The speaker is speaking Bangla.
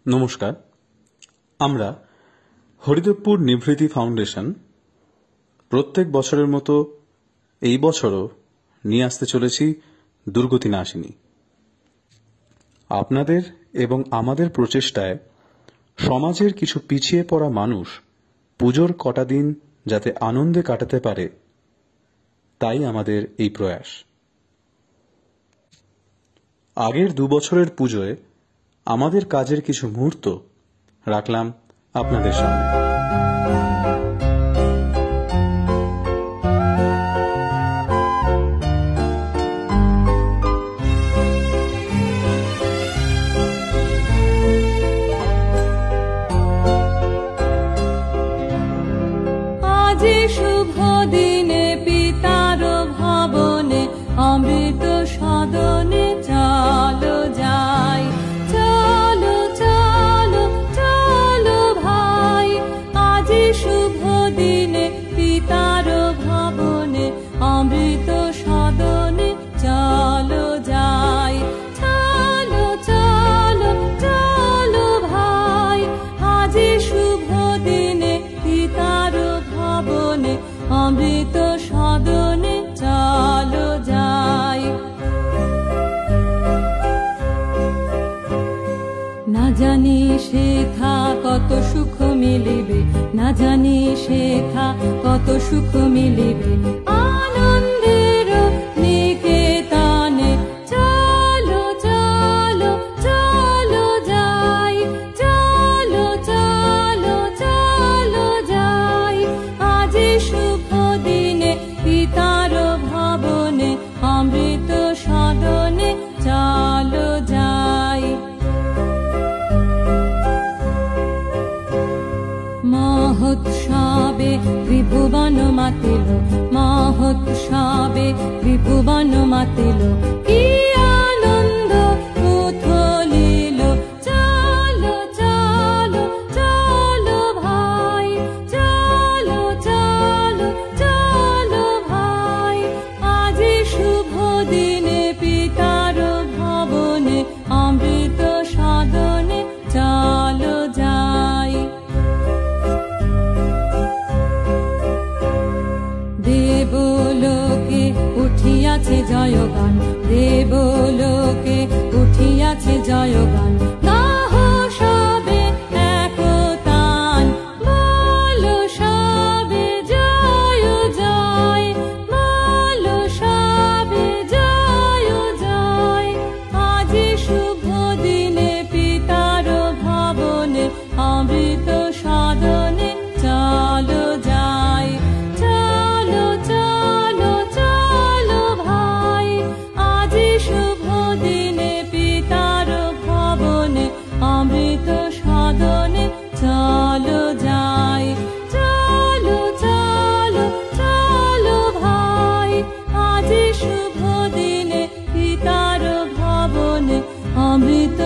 নমস্কার। আমরা হরিদেবপুর নিভৃতি ফাউন্ডেশন প্রত্যেক বছরের মতো এই বছরও নিয়ে আসতে চলেছি দুর্গতি নাশিনী। আপনাদের এবং আমাদের প্রচেষ্টায় সমাজের কিছু পিছিয়ে পড়া মানুষ পুজোর কটা দিন যাতে আনন্দে কাটাতে পারে, তাই আমাদের এই প্রয়াস। আগের 2 বছরের পুজোয় আমাদের কাজের কিছু মুহূর্ত রাখলাম আপনাদের সামনে। আজ শুভ দিনে পিতার ভবনে অমৃত সদনে চলো যাই, চলো চলো চলো ভাই। আজ শুভ দিনে পিতার ভবনে অমৃত সদনে চলো যাই, চলো চলো চলো ভাই। আজ শুভ দিনে পিতার ভবনে অমৃত সদনে চলো যাই। না জানি শেখা কত সুখ মিলিবে, না জানি শেখা কত সুখ মিলিবে আনন্দের নিকেতনে চলো চলো চলো যাই, চলো চলো চলো যাই। আজ শুভ দিনে পিতার ভবনে অমৃত সদনে চলো যাই। মহোৎসবে ত্রিভুবন মাতিল, মহোৎসবে ত্রিভুবন মাতিল, কি আনন্দ উথলিল। চলো চলো চলো ভাই, চলো চলো চলো ভাই। আজ শুভ দিনে পিতার ভবনে অমৃত সদনে চলো যাই। দেবলোকে উঠিয়াছে জয়গান, দেবলোকে উঠিয়াছে জয়গান। গাহ সবে একতান, বলো সবে জয় জয়, বলো সবে জয় জয়। আজ শুভ দিনে পিতার ভবনে অমৃত সদনে চলো যাই, চলো চলো চলো ভাই। আজ শুভ দিনে পিতার ভবনে অমৃত সদনে চলো যাই, চলো চলো চলো ভাই। আজ শুভ দিনে পিতার ভবনে অমৃত